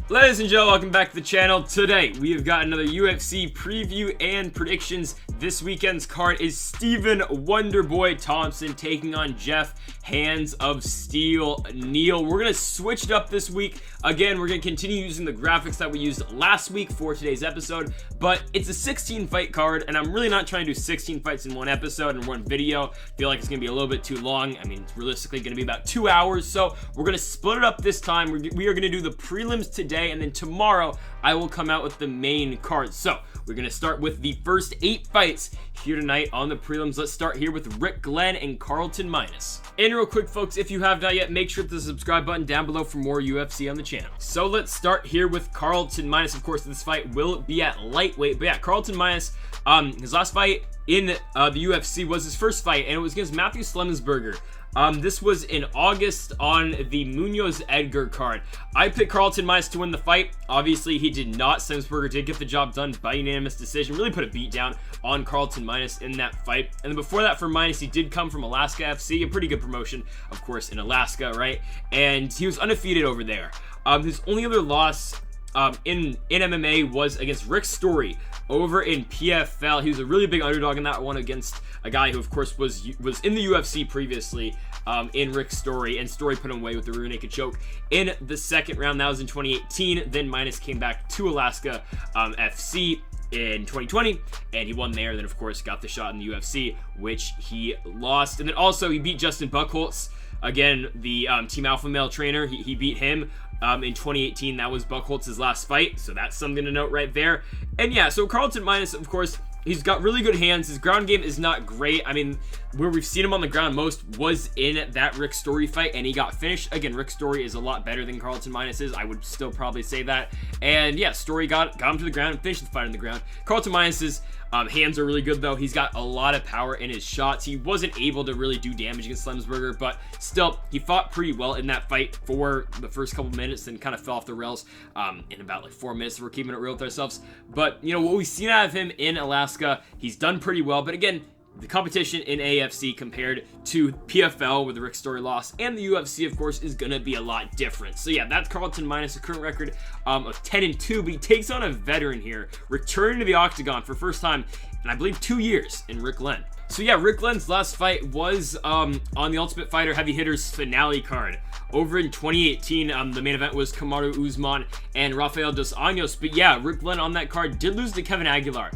Ladies and gentlemen, welcome back to the channel. Today, we have got another UFC preview and predictions. This weekend's card is Stephen Wonderboy Thompson taking on Jeff Hands of Steel Neal. We're going to switch it up this week. Again, we're going to continue using the graphics that we used last week for today's episode, but it's a 16 fight card, and I'm really not trying to do 16 fights in one episode and one video. I feel like it's going to be a little bit too long. I mean, it's realistically going to be about 2 hours, so we're going to split it up this time. We are going to do the prelims today, and then tomorrow I will come out with the main card. So we're going to start with the first 8 fights here tonight on the prelims. Let's start here with Rick Glenn and Carlton Minus. And real quick, folks, if you have not yet, make sure to hit the subscribe button down below for more UFC on the channel. So let's start here with Carlton Minus. Of course, this fight will be at lightweight, but yeah, Carlton Minus, his last fight in the UFC was his first fight, and it was against Matthew Slemensberger. This was in August on the Munoz Edgar card. I picked Carlton Minus to win the fight. Obviously, he did not. Slemensberger did get the job done by unanimous decision. Really put a beat down on Carlton Minus in that fight. And then before that, for Minus, he did come from Alaska FC, a pretty good promotion, of course, in Alaska, right? And he was undefeated over there. His only other loss in MMA was against Rick Story over in PFL. He was a really big underdog in that one against a guy who, of course, was in the UFC previously, in Rick Story, and Story put him away with the rear naked choke in the second round. That was in 2018. Then Minus came back to Alaska FC in 2020, and he won there. Then, of course, got the shot in the UFC, which he lost. And then also he beat Justin Buchholz, again, the Team Alpha Male trainer. He beat him in 2018. That was Buchholz's last fight, so that's something to note right there. And yeah, so Carlton Minus, of course, he's got really good hands. His ground game is not great. I mean, where we've seen him on the ground most was in that Rick Story fight, and he got finished. Again, Rick Story is a lot better than Carlton Minus is. I would still probably say that. And yeah, Story got him to the ground and finished the fight on the ground. Carlton Minus's hands are really good, though. He's got a lot of power in his shots. He wasn't able to really do damage against Slemensberger, but still, he fought pretty well in that fight for the first couple minutes and kind of fell off the rails in about like 4 minutes. We're keeping it real with ourselves. But, you know, what we've seen out of him in Alaska, he's done pretty well. But again, the competition in AFC compared to PFL with the Rick Story loss and the UFC, of course, is going to be a lot different. So yeah, that's Carlton Minus, a current record of 10-2, but he takes on a veteran here, returning to the octagon for first time in, I believe, 2 years, in Rick Glenn. So yeah, Rick Glenn's last fight was on the Ultimate Fighter Heavy Hitters finale card. Over in 2018, the main event was Kamaru Usman and Rafael dos Anjos. But yeah, Rick Glenn on that card did lose to Kevin Aguilar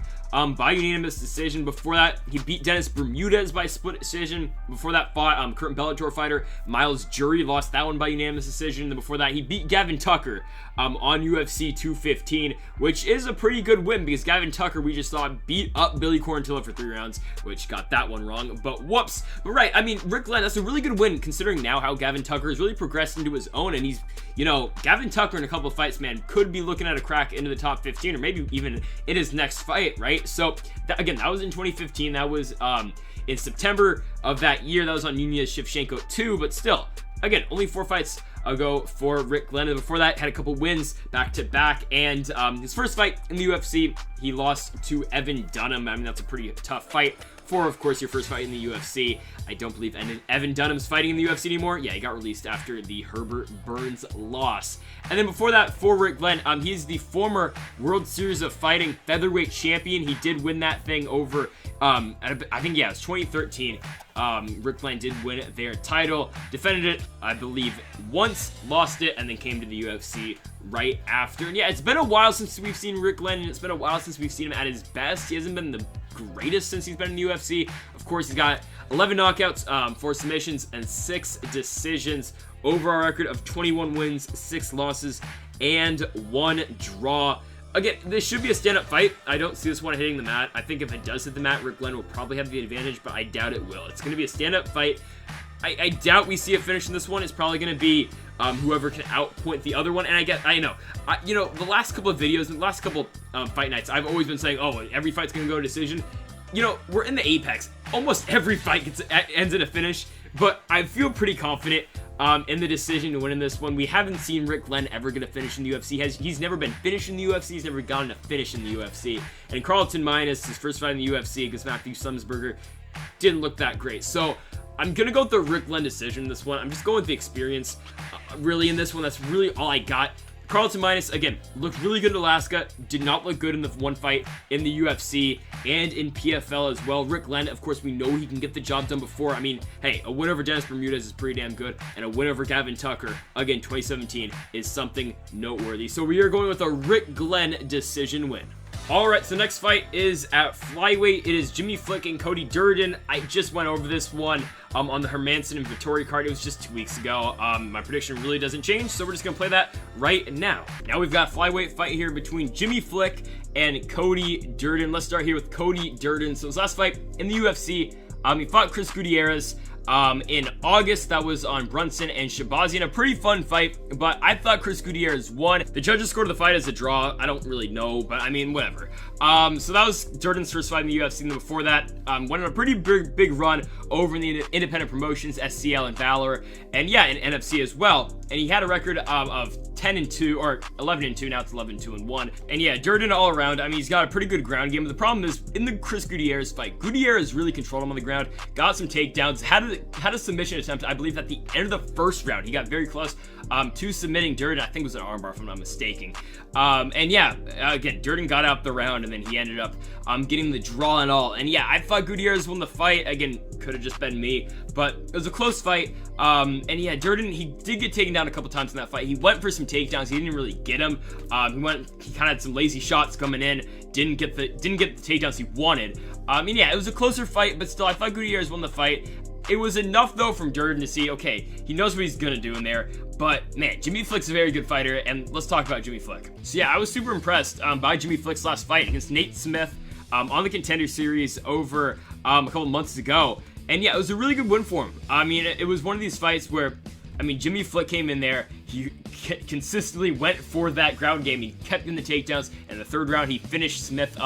by unanimous decision. Before that, he beat Dennis Bermudez by split decision. Before that fought current Bellator fighter Miles Jury, lost that one by unanimous decision. And before that, he beat Gavin Tucker on UFC 215, which is a pretty good win because Gavin Tucker, we just saw, beat up Billy Quarantillo for 3 rounds, which got that one wrong, but whoops. But right, I mean, Rick Glenn, that's a really good win considering now how Gavin Tucker has really progressed into his own, and he's, you know, Gavin Tucker in a couple of fights, man, could be looking at a crack into the top 15 or maybe even in his next fight, right? So again, that was in 2015. That was in September of that year. That was on Nunez Shevchenko 2, but still, again, only 4 fights ago for Rick Glenn. And before that, had a couple wins back to back, and his first fight in the UFC, he lost to Evan Dunham. I mean, that's a pretty tough fight for, of course, your first fight in the UFC. I don't believe Evan Dunham's fighting in the UFC anymore. Yeah, he got released after the Herbert Burns loss. And then before that, for Rick Glenn, he's the former World Series of Fighting featherweight champion. He did win that thing over, I think, yeah, it was 2013. Rick Glenn did win their title, defended it, I believe, once, lost it, and then came to the UFC right after. And yeah, it's been a while since we've seen Rick Glenn, and it's been a while since we've seen him at his best. He hasn't been the greatest since he's been in the UFC. Of course, he's got 11 knockouts, 4 submissions, and 6 decisions. Overall record of 21 wins, 6 losses, and 1 draw. Again, this should be a stand-up fight. I don't see this one hitting the mat. I think if it does hit the mat, Rick Glenn will probably have the advantage, but I doubt it will. It's going to be a stand-up fight. I doubt we see a finish in this one. It's probably going to be whoever can outpoint the other one. And you know, the last couple of videos and the last couple fight nights, I've always been saying, oh, every fight's going to go to decision. You know, we're in the Apex. Almost every fight ends in a finish, but I feel pretty confident in the decision to win in this one. We haven't seen Rick Glenn ever get a finish in the UFC. He's never been finished in the UFC. He's never gotten a finish in the UFC. And Carlton Minus, his first fight in the UFC against Matthew Slemensberger, didn't look that great. So I'm going to go with the Rick Glenn decision in this one. I'm just going with the experience. Really, in this one, that's really all I got. Carlton Minus, again, looked really good in Alaska, did not look good in the one fight in the UFC and in PFL as well. Rick Glenn, of course, we know he can get the job done before. I mean, hey, a win over Dennis Bermudez is pretty damn good, and a win over Gavin Tucker, again, 2017, is something noteworthy. So we are going with a Rick Glenn decision win. Alright, so next fight is at flyweight. It is Jimmy Flick and Cody Durden. I just went over this one on the Hermanson and Vittori card. It was just 2 weeks ago. My prediction really doesn't change, so we're just going to play that right now. Now we've got a flyweight fight here between Jimmy Flick and Cody Durden. Let's start here with Cody Durden. So his last fight in the UFC, he fought Chris Gutierrez. In August, that was on Brunson and Shabazian. A pretty fun fight, but I thought Chris Gutierrez won. The judges scored the fight as a draw. I don't really know, but I mean, whatever. So that was Durden's first fight in the UFC. And then before that, went on a pretty big run over in the independent promotions, SCL and Valor, and yeah, in NFC as well. And he had a record of 10-2 or 11-2. Now it's 11-2-1. And yeah, Durden all around. I mean, he's got a pretty good ground game. But the problem is in the Chris Gutierrez fight, Gutierrez really controlled him on the ground, got some takedowns, had a submission attempt, I believe, at the end of the first round. He got very close to submitting Durden. I think it was an armbar, if I'm not mistaken. And yeah, again, Durden got out the round, and then he ended up getting the draw and all. And yeah, I thought Gutierrez won the fight. Again, could have just been me, but it was a close fight. And yeah, Durden, he did get taken down a couple times in that fight. He went for some takedowns. He didn't really get him. He kind of had some lazy shots coming in. Didn't get the takedowns he wanted. And yeah, it was a closer fight, but still, I thought Gutierrez won the fight. It was enough, though, from Durden to see, okay, he knows what he's going to do in there. But, man, Jimmy Flick's a very good fighter, and let's talk about Jimmy Flick. So, yeah, I was super impressed by Jimmy Flick's last fight against Nate Smith on the Contender Series over a couple months ago. And, yeah, it was a really good win for him. I mean, it was one of these fights where, I mean, Jimmy Flick came in there. He consistently went for that ground game. He kept in the takedowns. And the third round, he finished Smith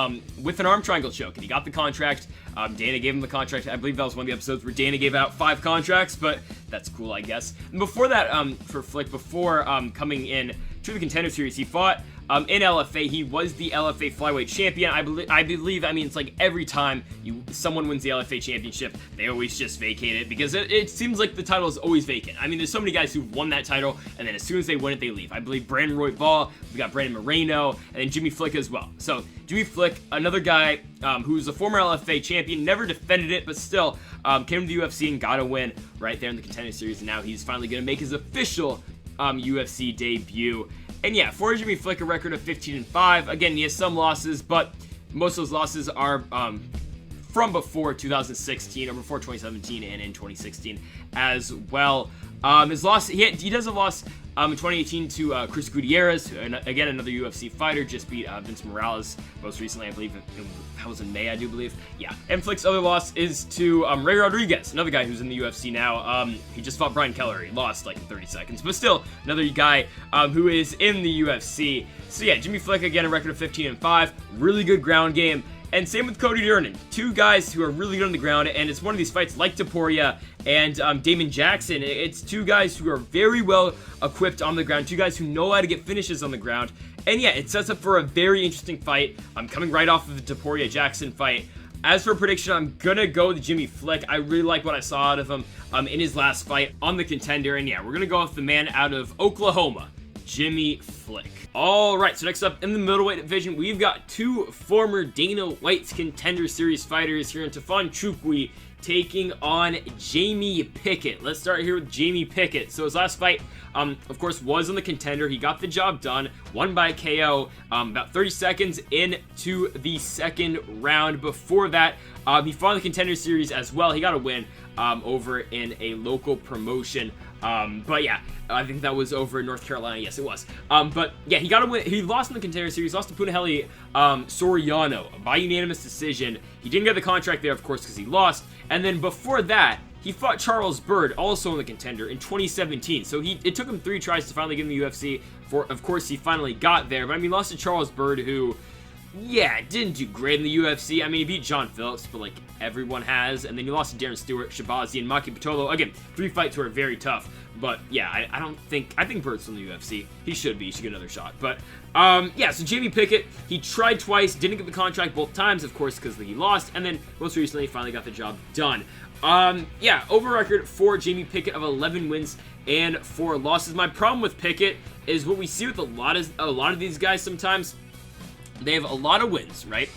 with an arm triangle choke. And he got the contract. Dana gave him the contract. I believe that was one of the episodes where Dana gave out 5 contracts. But that's cool, I guess. And before that, for Flick, before coming in to the Contender Series, he fought in LFA. He was the LFA flyweight champion. I believe. I mean, it's like every time someone wins the LFA championship, they always just vacate it because it seems like the title is always vacant. I mean, there's so many guys who've won that title, and then as soon as they win it, they leave. I believe Brandon Royval, we got Brandon Moreno, and then Jimmy Flick as well. So Jimmy Flick, another guy who's a former LFA champion, never defended it, but still came to the UFC and got a win right there in the Contender Series, and now he's finally going to make his official UFC debut. And yeah, for Jimmy Flick, a record of 15-5. Again, he has some losses, but most of those losses are from before 2016 or before 2017 and in 2016 as well. His loss, he does a loss in 2018 to Chris Gutierrez, again, another UFC fighter, just beat Vince Morales most recently, I believe. That was in May, I do believe. Yeah. And Flick's other loss is to Ray Rodriguez, another guy who's in the UFC now. He just fought Brian Keller. He lost like in 30 seconds, but still another guy who is in the UFC. So yeah, Jimmy Flick, again, a record of 15-5. Really good ground game. And same with Cody Durden, 2 guys who are really good on the ground, and it's one of these fights like Topuria and Damon Jackson. It's 2 guys who are very well equipped on the ground, 2 guys who know how to get finishes on the ground, and yeah, it sets up for a very interesting fight. I'm coming right off of the Topuria-Jackson fight. As for prediction, I'm gonna go with Jimmy Flick. I really like what I saw out of him in his last fight on the Contender, and yeah, we're gonna go with the man out of Oklahoma, Jimmy Flick. Alright, so next up in the middleweight division, we've got 2 former Dana White's Contender Series fighters here in Nchukwi taking on Jamie Pickett. Let's start here with Jamie Pickett. So his last fight, of course, was on the Contender. He got the job done, won by KO about 30 seconds into the second round. Before that, he fought in the Contender Series as well. He got a win over in a local promotion. But yeah, I think that was over in North Carolina. Yes, it was. But yeah, he got a win. He lost in the Contender Series, lost to Punahele Soriano by unanimous decision. He didn't get the contract there, of course, because he lost. And then before that, he fought Charles Byrd, also in the Contender, in 2017. So it took him 3 tries to finally get in the UFC. Of course, he finally got there. But I mean, lost to Charles Byrd, who, yeah, didn't do great in the UFC. I mean, he beat John Phillips, but like everyone has. And then he lost to Darren Stewart, Shabazi, and Maki Pitolo. Again, 3 fights were very tough. But yeah, I think Bird's in the UFC. He should be. He should get another shot. But yeah, so Jamie Pickett, he tried twice, didn't get the contract both times, of course, because he lost. And then most recently, he finally got the job done. Yeah, over record for Jamie Pickett of 11 wins and 4 losses. My problem with Pickett is what we see with a lot of these guys sometimes. They have a lot of wins, right?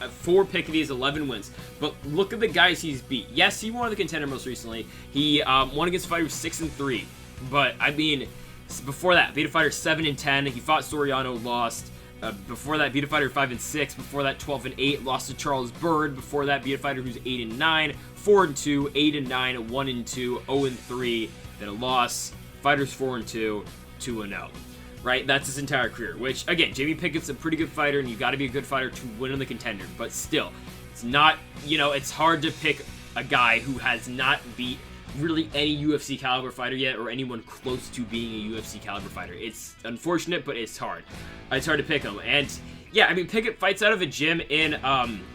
For Pickett, he has 11 wins. But look at the guys he's beat. Yes, he won the contender most recently. He won against a fighter 6-3. But, I mean, before that, beat a fighter 7-10. He fought Soriano, lost. Before that, beat a fighter 5-6. Before that, 12-8. Lost to Charles Bird. Before that, beat a fighter who's 8-9. 4-2, 8-9, 1-2, 0-3. Then a loss. Fighters 4-2, 2-0. Right? That's his entire career. Which, again, Jamie Pickett's a pretty good fighter, and you've got to be a good fighter to win in the contender. But still, it's not, it's hard to pick a guy who has not beat really any UFC caliber fighter yet, or anyone close to being a UFC caliber fighter. It's unfortunate, but it's hard. It's hard to pick him. And yeah, I mean, Pickett fights out of a gym in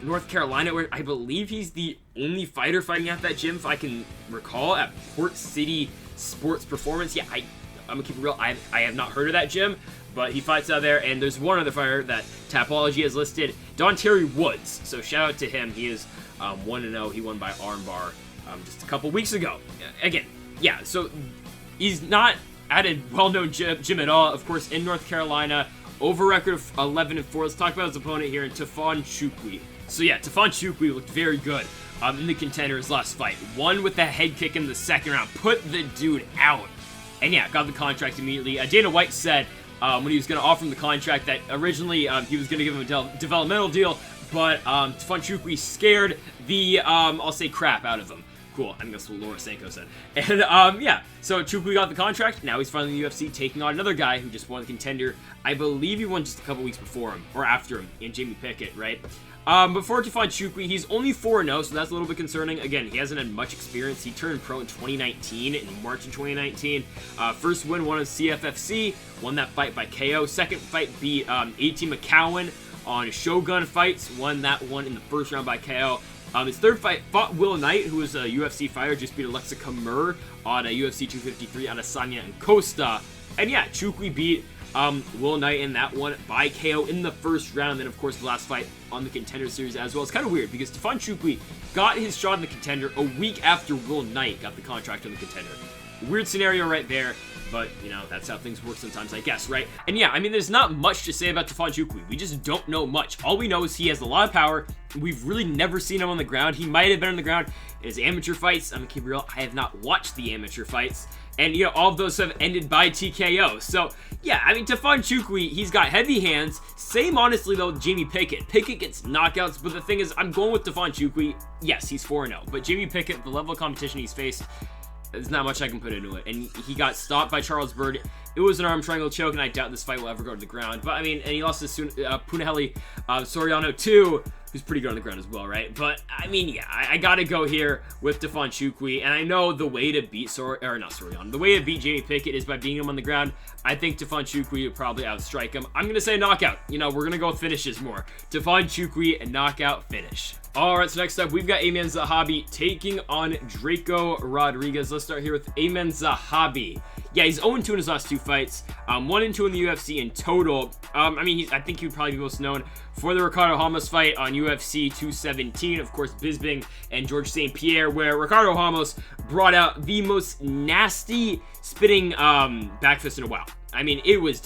North Carolina, where I believe he's the only fighter fighting at that gym, if I can recall, at Port City Sports Performance. Yeah, I'm gonna keep it real. I have not heard of that gym, but he fights out there. And there's one other fighter that Tapology has listed, Don Terry Woods. So shout out to him. He is 1-0. He won by armbar just a couple weeks ago. Again, yeah, so he's not at a well-known gym at all. Of course, in North Carolina, over record of 11-4. Let's talk about his opponent here, Nchukwi. So yeah, Nchukwi looked very good in the contender's last fight. Won with a head kick in the second round. Put the dude out. And yeah, got the contract immediately. Dana White said when he was going to offer him the contract that originally he was going to give him a developmental deal, but Nchukwi scared the, I'll say, crap out of him. Cool, I think that's what Laura Sanko said. And yeah, so Nchukwi got the contract. Now he's finally in the UFC, taking on another guy who just won the contender. I believe he won just a couple weeks before him, or after him, in Jamie Pickett, right? But for Nchukwi, he's only 4-0, so that's a little bit concerning. Again, he hasn't had much experience. He turned pro in 2019, in March of 2019. First win, won on CFFC, won that fight by KO. Second fight beat A.T. McCowan on Shogun Fights, won that one in the first round by KO. His third fight, fought Will Knight, who was a UFC fighter, just beat Alexa Kamur on a UFC 253 out of Sanya and Costa. And yeah, Nchukwi beat Will Knight in that one by KO in the first round. And then, of course, the last fight on the Contender Series as well. It's kind of weird because Nchukwi got his shot in the Contender a week after Will Knight got the contract on the Contender. Weird scenario right there. But, that's how things work sometimes, I guess, right? And yeah, I mean, there's not much to say about Nchukwi. We just don't know much. All we know is he has a lot of power. We've really never seen him on the ground. He might have been on the ground in his amateur fights. I'm gonna keep it real. I have not watched the amateur fights. And, all of those have ended by TKO. So, yeah, I mean, Nchukwi, he's got heavy hands. Same, honestly, though, with Jamie Pickett. Pickett gets knockouts, but the thing is, I'm going with Nchukwi. Yes, he's 4-0. But Jamie Pickett, the level of competition he's faced, there's not much I can put into it. And he got stopped by Charles Bird. It was an arm triangle choke, and I doubt this fight will ever go to the ground. But, I mean, and he lost to Punahele Soriano, too, who's pretty good on the ground as well, right? But, I mean, yeah, I gotta go here with Nchukwi. And I know the way to beat the way to beat Jamie Pickett is by beating him on the ground. I think Nchukwi would probably outstrike him. I'm gonna say knockout. We're gonna go with finishes more. Nchukwi, a knockout finish. Alright, so next up, we've got Amen Zahabi taking on Draco Rodriguez. Let's start here with Amen Zahabi. Yeah, he's 0-2 in his last 2 fights. 1-2 in the UFC in total. I think he would probably be most known for the Ricardo Ramos fight on UFC 217. Of course, Bisping and George St. Pierre, where Ricardo Ramos brought out the most nasty spinning back fist in a while. I mean, it was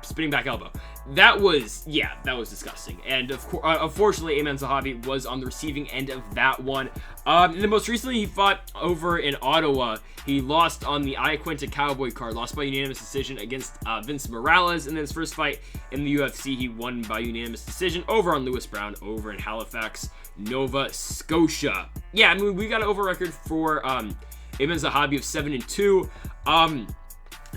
spinning back elbow. That was disgusting. And unfortunately, Amen Zahabi was on the receiving end of that one. And then most recently, he fought over in Ottawa. He lost on the Iaquinta Cowboy card, lost by unanimous decision against Vince Morales. And then his first fight in the UFC, he won by unanimous decision over on Lewis Brown over in Halifax, Nova Scotia. Yeah, I mean, we got an over record for Amen Zahabi of 7-2.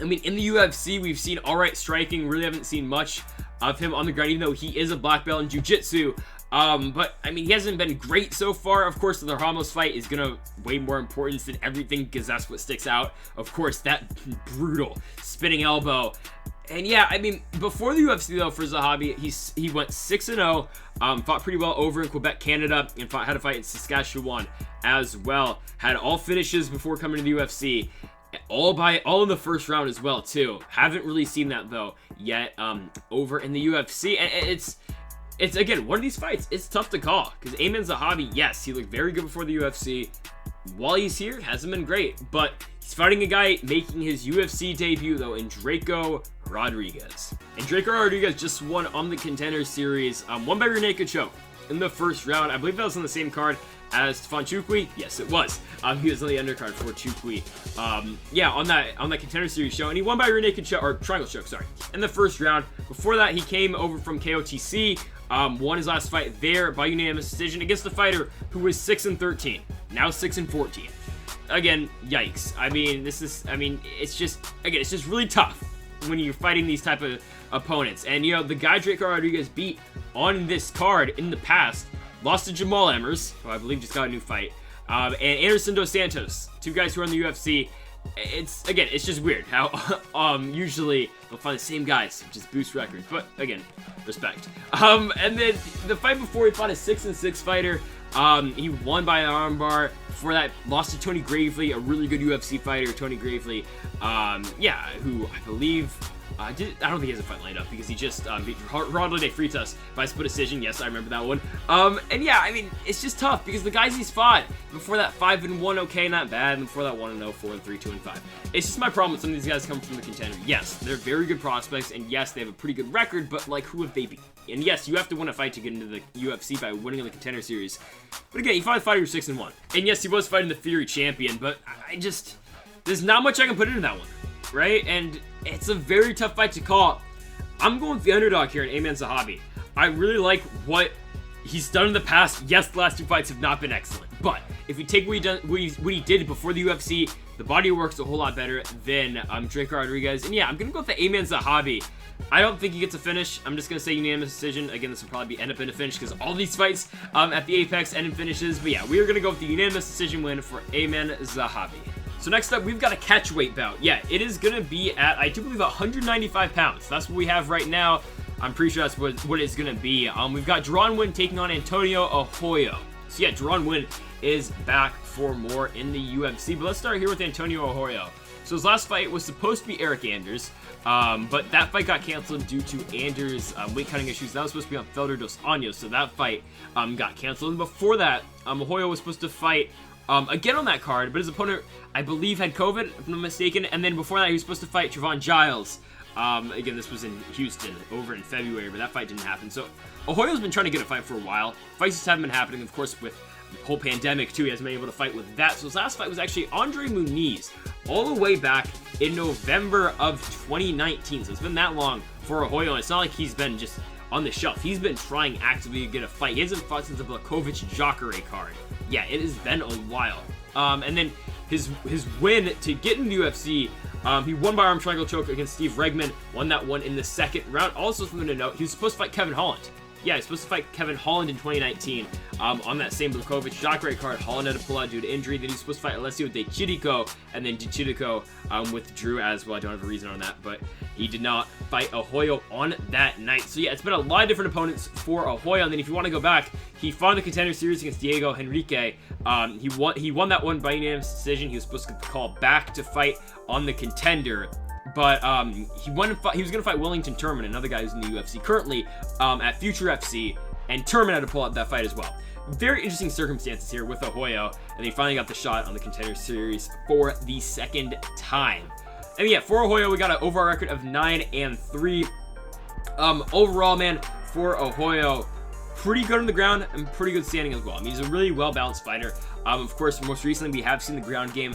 I mean, in the UFC, we've seen alright striking. Really haven't seen much of him on the ground, even though he is a black belt in jiu-jitsu. But, I mean, he hasn't been great so far. Of course, the Ramos fight is going to weigh more importance than everything because that's what sticks out. Of course, that brutal spinning elbow. And yeah, I mean, before the UFC, though, for Zahabi, he went 6-0, fought pretty well over in Quebec, Canada, and had a fight in Saskatchewan as well. Had all finishes before coming to the UFC. All in the first round as well, too. Haven't really seen that, though, yet over in the UFC. And it's again, one of these fights, it's tough to call. Because Amen Zahabi, yes, he looked very good before the UFC. while he's here, hasn't been great, but he's fighting a guy making his UFC debut, though, in Draco Rodriguez. And Draco Rodriguez just won on the Contender Series, won by rear naked choke in the first round. I believe that was on the same card as Nchukwi. Yes, it was. He was on the undercard for Nchukwi. Yeah, on that Contender Series show, and he won by rear naked choke, or triangle choke, sorry, in the first round. Before that, he came over from KOTC, won his last fight there by unanimous decision against a fighter who was 6-13, now 6-14. Again, yikes. I mean, it's just really tough when you're fighting these type of opponents. And, you know, the guy Draco Rodriguez beat on this card in the past lost to Jamal Emmers, who I believe just got a new fight, and Anderson Dos Santos, two guys who are in the UFC. It's just weird how usually they'll find the same guys, which just boosts records. But again, respect. And then the fight before, he fought a 6-6 fighter. He won by an armbar. Before that, lost to Tony Gravely, a really good UFC fighter, Tony Gravely. Yeah, who I believe I don't think he has a fight lined up because he just beat Gerardo de Freitas by split decision. Yes, I remember that one. And yeah, I mean, it's just tough because the guys he's fought before that 5-1, okay, not bad, and before that 1-0, 4-3, 2-5. It's just my problem with some of these guys coming from the Contender. Yes, they're very good prospects, and yes, they have a pretty good record, but like, who have they beat? And yes, you have to win a fight to get into the UFC by winning in the Contender Series. But again, he fought a fighter who's 6-1. And yes, he was fighting the Fury champion, but there's not much I can put into that one, right? And it's a very tough fight to call. I'm going with the underdog here in Ayman Zahabi. I really like what he's done in the past. Yes, the last two fights have not been excellent, but if you take what he did before the UFC, the body works a whole lot better than Draco Rodriguez. And yeah, I'm gonna go with the Ayman Zahabi. I don't think he gets a finish. I'm just gonna say unanimous decision. Again, this will probably end up in a finish because all these fights at the Apex end in finishes. But yeah, we are gonna go with the unanimous decision win for Ayman Zahabi. So next up, we've got a catchweight bout. Yeah, it is going to be at, I do believe, 195 pounds. That's what we have right now. I'm pretty sure that's what it's going to be. We've got Winn taking on Antonio Arroyo. So yeah, Winn is back for more in the UFC. But let's start here with Antonio Arroyo. So his last fight was supposed to be Eric Anders, but that fight got canceled due to Anders' weight cutting issues. That was supposed to be on Felder dos Anjos, so that fight got canceled. And before that, Arroyo was supposed to fight again on that card, but his opponent, I believe, had COVID, if I'm not mistaken. And then before that, he was supposed to fight Trevon Giles. Again, this was in Houston over in February, but that fight didn't happen. So Arroyo's been trying to get a fight for a while. Fights just haven't been happening, of course, with the whole pandemic too. He hasn't been able to fight with that. So his last fight was actually Andre Muniz, all the way back in November of 2019. So it's been that long for Arroyo, and it's not like he's been just on the shelf. He's been trying actively to get a fight. He hasn't fought since the Blakovic-Jacare card. Yeah, it has been a while. And then his win to get in the UFC, he won by arm triangle choke against Steve Regman, won that one in the second round. Also something to note, he was supposed to fight Kevin Holland. Yeah, he's supposed to fight Kevin Holland in 2019 on that same Blakovic-Jacare card. Holland had to pull out due to injury. Then he's supposed to fight Alessio De Chirico, and then De Chirico withdrew as well. I don't have a reason on that, but he did not fight Arroyo on that night. So yeah, it's been a lot of different opponents for Arroyo. And then if you want to go back, he fought in the Contender Series against Diego Henrique. He won that one by unanimous decision. He was supposed to call back to fight on the Contender. But he was going to fight Wellington Turman, another guy who's in the UFC currently at Future FC, and Turman had to pull out that fight as well. Very interesting circumstances here with Arroyo, and he finally got the shot on the Contender Series for the second time. And yeah, for Arroyo, we got an overall record of 9-3. Overall, man, for Arroyo, pretty good on the ground and pretty good standing as well. I mean, he's a really well-balanced fighter. Of course, most recently, we have seen the ground game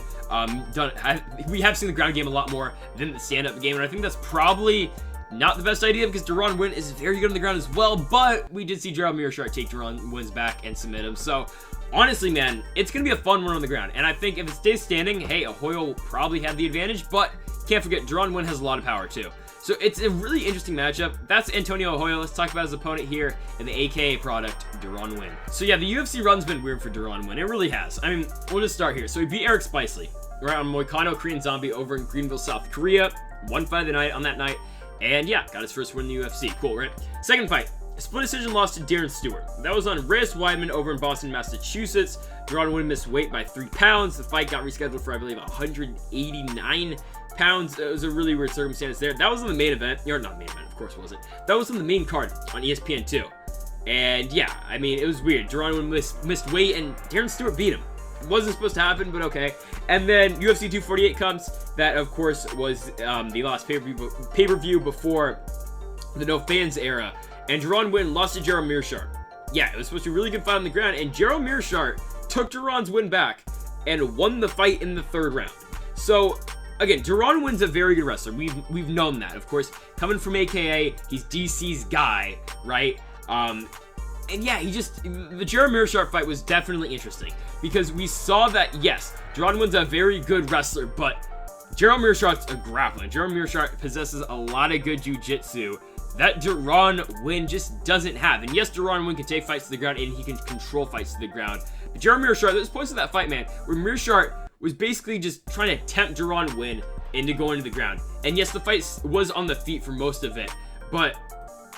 we have seen the ground game a lot more than the stand-up game, and I think that's probably not the best idea because Winn is very good on the ground as well, but we did see Gerald Mearshart take Winn's back and submit him. So honestly, man, it's going to be a fun one on the ground, and I think if it stays standing, hey, Arroyo will probably have the advantage, but can't forget, Winn has a lot of power too. So it's a really interesting matchup. That's Antonio Arroyo. Let's talk about his opponent here in the AKA product, Winn. So yeah, the UFC run's been weird for Winn. It really has. I mean, we'll just start here. So he beat Eric Spicely, right, on Moicano Korean Zombie over in Greenville, South Korea. One fight of the night on that night. And yeah, got his first win in the UFC. Cool, right? Second fight, a split decision loss to Darren Stewart. That was on Reyes Weidman over in Boston, Massachusetts. Winn missed weight by 3 pounds. The fight got rescheduled for, I believe, 189 pounds. It was a really weird circumstance there. That was in the main event, or not main event, of course it wasn't. That was in the main card on ESPN2. And yeah, I mean, it was weird. Winn missed weight, and Darren Stewart beat him. wasn't supposed to happen, but okay. And then UFC 248 comes. That, of course, was the last pay-per-view before the no fans era. And Winn lost to Gerald Meerschaert. Yeah, it was supposed to be a really good fight on the ground, and Gerald Meerschaert took Duran's win back and won the fight in the 3rd round. So, again, Winn's a very good wrestler. We've known that, of course. Coming from AKA, he's DC's guy, right? And yeah, the Gerald Meerschaert fight was definitely interesting because we saw that, yes, Winn's a very good wrestler, but Gerald Meerschaert's a grappler. Gerald Meerschaert possesses a lot of good jiu-jitsu that Winn just doesn't have. And yes, Winn can take fights to the ground and he can control fights to the ground. But Gerald Meerschaert, there's points of that fight, man, where Meerschaert was basically just trying to tempt Winn into going to the ground. And yes, the fight was on the feet for most of it, but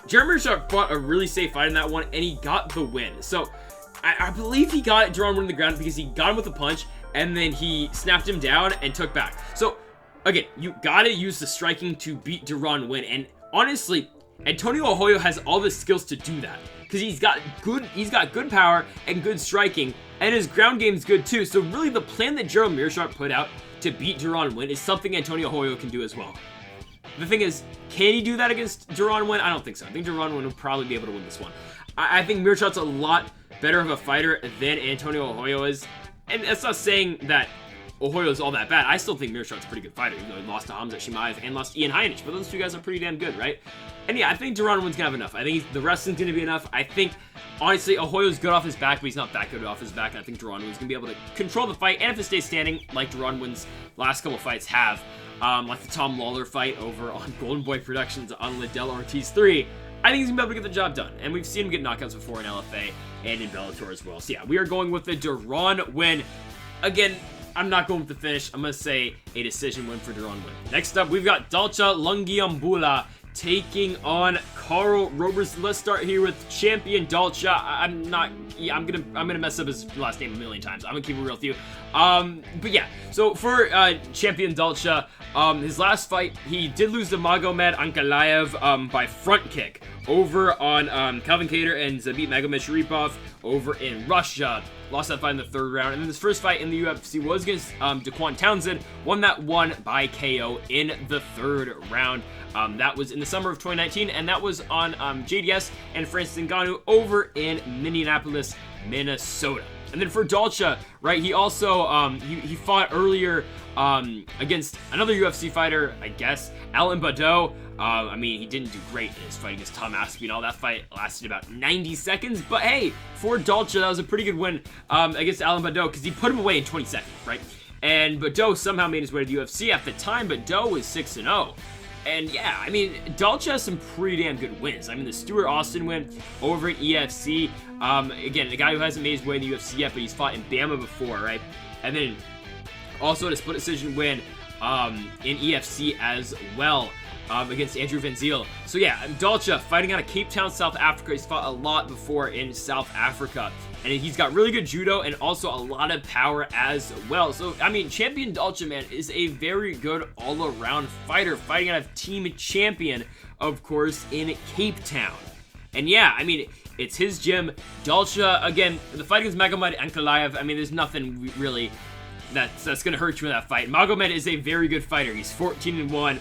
Gerald Meerschaert fought a really safe fight in that one, and he got the win. So I believe he got Winn on the ground because he got him with a punch, and then he snapped him down and took back. So again, you gotta use the striking to beat Winn, and honestly, Antonio Arroyo has all the skills to do that because he's got good power and good striking, and his ground game's good too. So really, the plan that Gerald Meerschaert put out to beat Winn is something Antonio Arroyo can do as well. The thing is, can he do that against Winn? I don't think so. I think Winn would probably be able to win this one. I think Meerschaert's a lot better of a fighter than Antonio Arroyo is, and that's not saying that Arroyo is all that bad. I still think Meerschaert's a pretty good fighter, even though he lost to Hamza Chimaev and lost to Ian Heinisch, but those two guys are pretty damn good, right? And yeah, I think Winn's gonna have enough. I think the wrestling's gonna be enough. I think, honestly, Arroyo's good off his back, but he's not that good off his back. And I think Winn's gonna be able to control the fight, and if it stays standing, like Winn's last couple fights have, like the Tom Lawler fight over on Golden Boy Productions on Liddell Ortiz 3, I think he's gonna be able to get the job done. And we've seen him get knockouts before in LFA and in Bellator as well. So yeah, we are going with the Winn. Again, I'm not going with the finish. I'm going to say a decision win for Winn. Next up, we've got Dalcha Lungiambula taking on Carl Roberson. Let's start here with champion Dalcha. I'm gonna mess up his last name a million times. I'm gonna keep it real with you. But yeah, so for champion Dalcha, his last fight, he did lose to Magomed Ankalaev by front kick over on Calvin Kattar and Zabit Magomedsharipov over in Russia. Lost that fight in the 3rd round. And then his first fight in the UFC was against Daquan Townsend. Won that one by KO in the 3rd round. That was in the summer of 2019, and that was on JDS and Francis Ngannou over in Minneapolis, Minnesota. And then for Dalcha, right, he also he fought earlier against another UFC fighter, I guess, Alan Baudot. I mean, he didn't do great in his fight against Tom Aspie, and all that fight lasted about 90 seconds. But hey, for Dalcha, that was a pretty good win against Alan Baudot because he put him away in 20 seconds, right? And Baudot somehow made his way to the UFC. At the time, Baudot was 6-0. And yeah, I mean, Dalcha has some pretty damn good wins. I mean, the Stuart Austin win over at EFC. Again, the guy who hasn't made his way in the UFC yet, but he's fought in Bama before, right? And then also had a split decision win in EFC as well. Against Andrew Van Zyl. So yeah, Dalcha fighting out of Cape Town, South Africa. He's fought a lot before in South Africa. And he's got really good judo and also a lot of power as well. So, I mean, champion Dalcha, man, is a very good all-around fighter. Fighting out of Team Champion, of course, in Cape Town. And yeah, I mean, it's his gym. Dalcha, again, the fight against Magomed Ankalaev, I mean, there's nothing really that's going to hurt you in that fight. Magomed is a very good fighter. He's 14-1.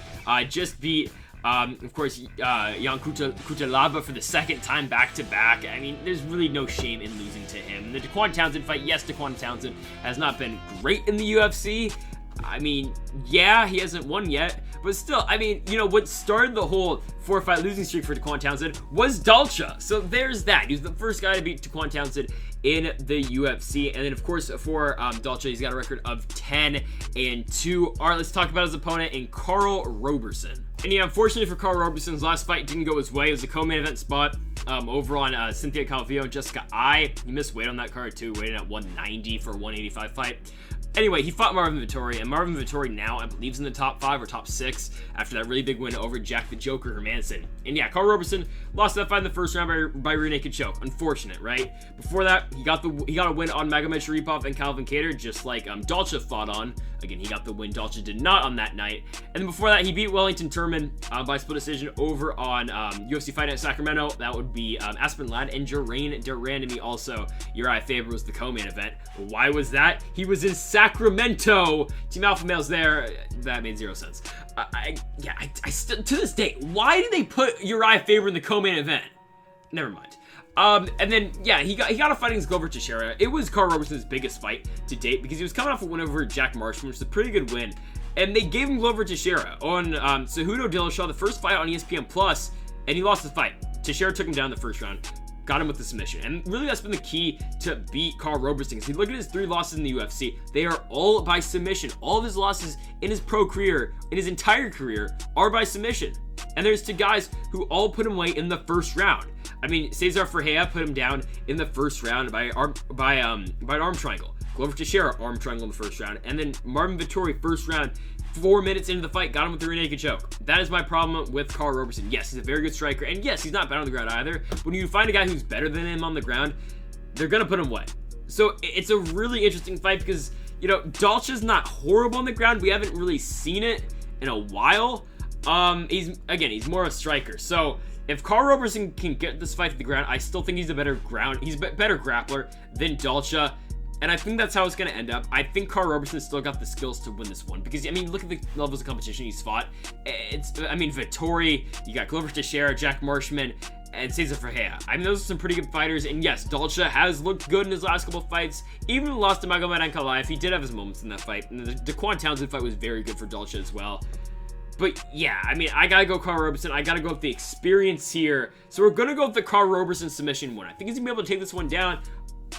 Just beat, of course, Jan Kutalaba for the 2nd time back-to-back. I mean, there's really no shame in losing to him. The Daquan Townsend fight, yes, Daquan Townsend has not been great in the UFC. I mean, yeah, he hasn't won yet. But still, I mean, you know, what started the whole 4-fight losing streak for Daquan Townsend was Dalcha. So there's that. He was the first guy to beat Daquan Townsend in the UFC. And then, of course, for Dalcha, he's got a record of 10-2. All right, let's talk about his opponent in Carl Roberson. And yeah, unfortunately for Carl Roberson's last fight didn't go his way. It was a co-main event spot over on Cynthia Calvillo and Jessica Ai. He missed weight on that card too, weighing at 190 for a 185 fight. Anyway, he fought Marvin Vettori, and Marvin Vettori now, I believe, is in the top 5 or top 6 after that really big win over Jack the Joker Hermanson. And yeah, Carl Roberson lost that fight in the first round by rear naked choke. Unfortunate, right? Before that, he got a win on Magomed Sharipov and Calvin Kattar, just like Dalcha fought on. Again, he got the win. Dalcha did not on that night. And then before that, he beat Wellington Turman by split decision over on UFC Fight Night Sacramento. That would be Aspen Ladd and Jerain Durandamy. Also, Uriah Faber was the co-main event. Why was that? He was in Sacramento. Team Alpha Male's there. That made zero sense. I still, to this day, why did they put Uriah Faber in the co-main event? Never mind. And then, yeah, he got a fight against Glover Teixeira. It was Carl Roberson's biggest fight to date because he was coming off a win over Jack Marshman, which is a pretty good win. And they gave him Glover Teixeira on Cejudo Dillashaw, the first fight on ESPN Plus, and he lost the fight. Teixeira took him down in the first round, got him with the submission. And really, that's been the key to beat Carl Roberson. Because you look at his 3 losses in the UFC, they are all by submission. All of his losses in his pro career, in his entire career, are by submission. And there's 2 guys who all put him away in the first round. I mean, Cesar Ferreira put him down in the first round by an arm triangle. Glover Teixeira, arm triangle in the first round. And then Marvin Vettori, first round, 4 minutes into the fight, got him with the rear naked choke. That is my problem with Carl Roberson. Yes, he's a very good striker. And yes, he's not bad on the ground either. But when you find a guy who's better than him on the ground, th're going to put him away. So it's a really interesting fight because, you know, Dalcha's not horrible on the ground. We haven't really seen it in a while. He's more a striker. So if Carl Roberson can get this fight to the ground, I still think he's a better better grappler than Dalcha. And I think that's how it's going to end up. I think Carl Roberson still got the skills to win this one. Because, I mean, look at the levels of competition he's fought. Vettori, you got Glover Teixeira, Jack Marshman, and Cesar Ferreira. I mean, those are some pretty good fighters. And yes, Dalcha has looked good in his last couple fights. Even lost to Magomed Ankalaev. He did have his moments in that fight. And the Daquan Townsend fight was very good for Dalcha as well. But yeah, I mean, I gotta go Carl Roberson. I gotta go with the experience here. So we're gonna go with the Carl Roberson submission one. I think he's gonna be able to take this one down.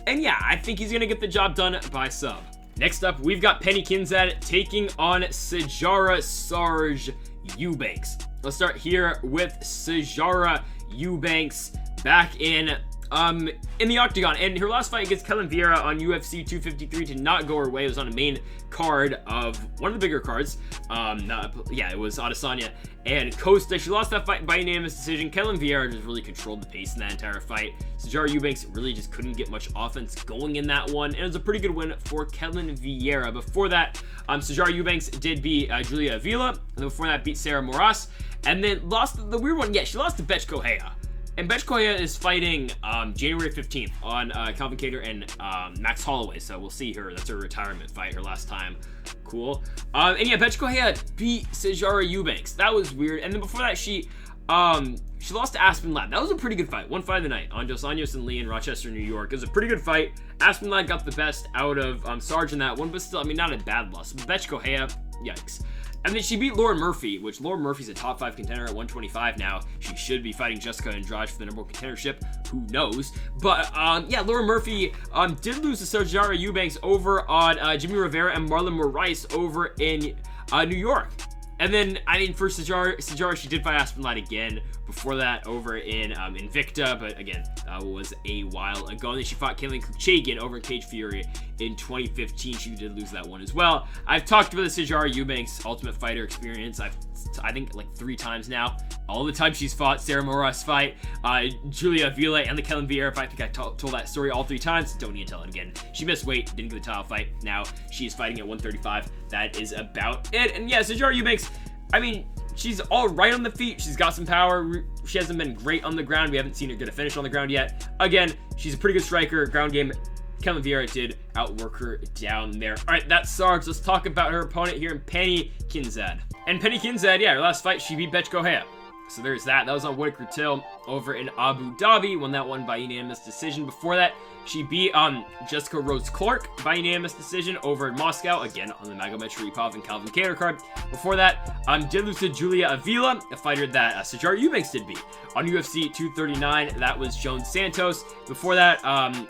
And yeah, I think he's gonna get the job done by sub. Next up, we've got Penny Kianzad taking on Sijara Sarge Eubanks. Let's start here with Sijara Eubanks back in the octagon, and her last fight against Kelvin Vieira on UFC 253 did not go her way. It was on a main card of one of the bigger cards. It was Adesanya and Costa. She lost that fight by unanimous decision. Kelvin Vieira just really controlled the pace in that entire fight. Sijara Eubanks really just couldn't get much offense going in that one, and it was a pretty good win for Kelvin Vieira. Before that, Sijara Eubanks did beat Julia Avila, and before that beat Sarah Moras, and then lost the weird one. Yeah, she lost to Betch Correia. And Betch Correia is fighting January 15th on Calvin Kattar and Max Holloway. So we'll see her. That's her retirement fight, her last time. Cool. And yeah, Betch Correia beat Sijara Eubanks. That was weird. And then before that, she lost to Aspen Ladd. That was a pretty good fight. One fight of the night on Dos Anjos and Lee in Rochester, New York. It was a pretty good fight. Aspen Ladd got the best out of Sarge in that one, but still, I mean, not a bad loss. Betch Correia, yikes. And then she beat Lauren Murphy, which Lauren Murphy's a top 5 contender at 125 now. She should be fighting Jessica Andrade for the number 1 contendership. Who knows? But, yeah, Lauren Murphy did lose to Sijara Eubanks over on Jimmy Rivera and Marlon Moraes over in New York. And then, I mean, for Sijara, she did fight Aspen Ladd again. Before that, over in Invicta, but again, that was a while ago. And then she fought Kaylin Kuchagian over in Cage Fury in 2015. She did lose that one as well. I've talked about the Sijara Eubanks Ultimate Fighter experience. I think like 3 times now. All the time she's fought Sarah Moras fight, Julia Avila, and the Kelvin Vieira fight. I think I told that story all 3 times. Don't need to tell it again. She missed weight, didn't get the title fight. Now she is fighting at 135. That is about it. And yeah, Sijara Eubanks, I mean, she's all right on the feet. She's got some power. She hasn't been great on the ground. We haven't seen her get a finish on the ground yet. Again, she's a pretty good striker. Ground game, Kelvin Vieira did outwork her down there. All right, that's Sarge. Let's talk about her opponent here in Penny Kianzad. And Penny Kianzad, yeah, her last fight, she beat Betch Correia. So there's that. That was on Whitaker Till over in Abu Dhabi. Won that one by unanimous decision. Before that, she beat Jessica Rose Clark by unanimous decision over in Moscow. Again, on the Magomed Sharipov and Calvin Kattar card. Before that, did lose to Julia Avila, a fighter that Sijara Eubanks did beat. On UFC 239, that was Joan Santos. Before that,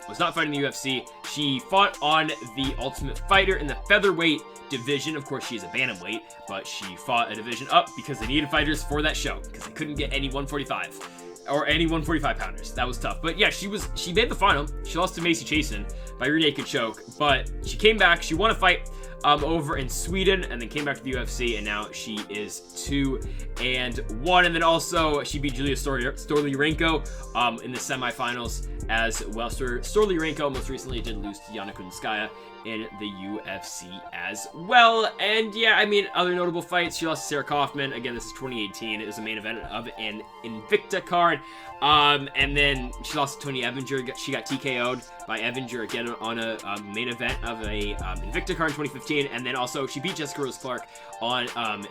was not fighting the UFC. She fought on the Ultimate Fighter in the featherweight division. Of course, she's a bantamweight, but she fought a division up because they needed fighters for that show because they couldn't get any 145. or any 145 pounders. That was tough. But yeah, she made the final. She lost to Macy Chasen by rear naked choke, but she came back. She won a fight over in Sweden, and then came back to the UFC, and now she is 2-1. And then also she beat Julia Stoliarenko in the semifinals as well. Stoliarenko most recently did lose to Yana Kunitskaya in the UFC as well. And yeah, I mean, other notable fights, she lost to Sarah Kaufman. Again, this is 2018. It was the main event of an Invicta card. And then she lost to Tony Evinger. She got TKO'd by Evinger again on a main event of a Invicta card in 2015. And then also she beat Jessica Rose Clark on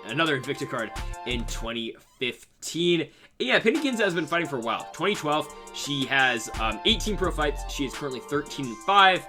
another Invicta card in 2015. Yeah, Penny Kianzad has been fighting for a while. 2012, she has 18 pro fights. She is currently 13-5.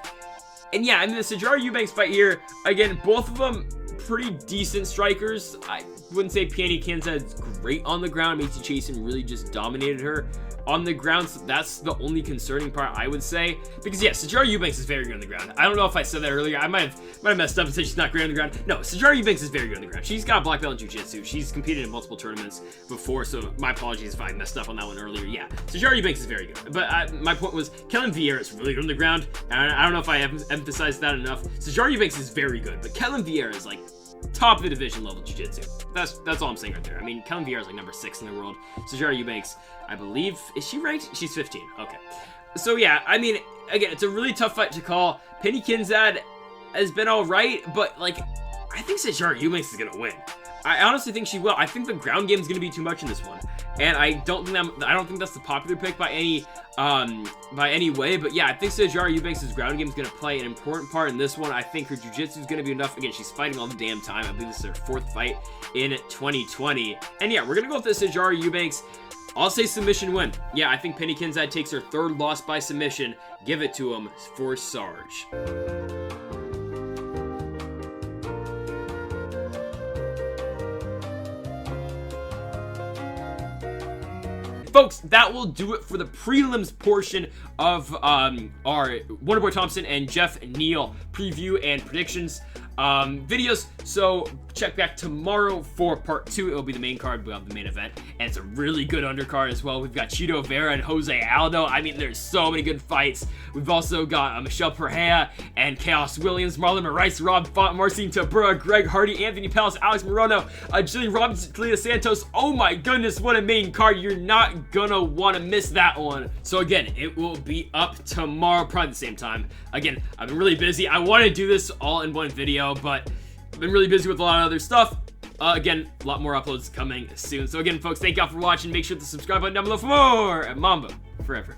And yeah, I mean, the Sijara Eubanks fight here, again, both of them pretty decent strikers. I wouldn't say Penny Kianzad's great on the ground. Macy Chasen really just dominated her on the ground, so that's the only concerning part, I would say. Because yeah, Sijara Eubanks is very good on the ground. I don't know if I said that earlier. I might have messed up and said she's not great on the ground. No, Sijara Eubanks is very good on the ground. She's got a black belt in jiu-jitsu. She's competed in multiple tournaments before, so my apologies if I messed up on that one earlier. Yeah, Sijara Eubanks is very good. But my point was, Kellen Vieira is really good on the ground. And I don't know if I have emphasized that enough. Sijara Eubanks is very good, but Kellen Vieira is like top of the division level jiu-jitsu. That's all I'm saying right there. I mean, Kellen Vieira is like number 6 in the world. Sijara Eubanks, I believe, is she ranked? She's 15. Okay. So yeah, I mean, again, it's a really tough fight to call. Penny Kianzad has been all right, but like, I think Sijara Eubanks is gonna win. I honestly think she will. I think the ground game is going to be too much in this one, and I don't think that's the popular pick by any way. But yeah, I think Sijara Eubanks' ground game is going to play an important part in this one. I think her jiu-jitsu is going to be enough. Again, she's fighting all the damn time. I believe this is her 4th fight in 2020. And yeah, we're going to go with the Sijara Eubanks. I'll say submission win. Yeah, I think Penny Kianzad takes her 3rd loss by submission. Give it to him for Sarge. Folks, that will do it for the prelims portion of our Wonderboy Thompson and Jeff Neal preview and predictions videos. So check back tomorrow for part 2. It will be the main card. We'll have the main event, and it's a really good undercard as well. We've got Chito Vera and Jose Aldo. I mean, there's so many good fights. We've also got Michelle Pereira and Chaos Williams, Marlon Moraes, Rob Font, Marcin Tybura, Greg Hardy, Anthony Pellis, Alex Morono, Jillian Robinson, Talia Santos. Oh my goodness, what a main card. You're not gonna want to miss that one. So again, it will be up tomorrow, probably the same time. Again, I've been really busy. I want to do this all in one video, but I've been really busy with a lot of other stuff. Again, a lot more uploads coming soon. So again, folks, thank y'all for watching. Make sure to subscribe button down below for more at Mamba Forever.